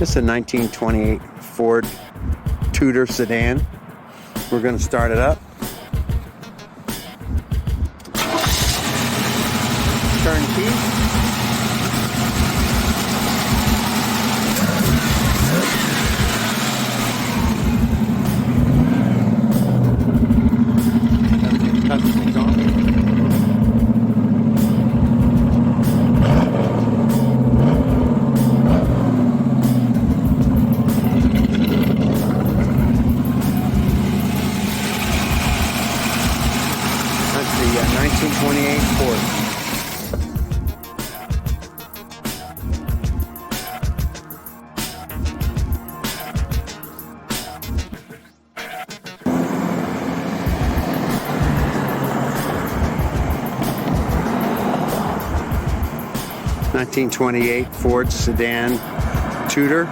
This is a 1928 Ford Tudor sedan. We're going to start it up. Turn key. Everything's on. That's the 1928 Ford. '28 Ford sedan Tudor.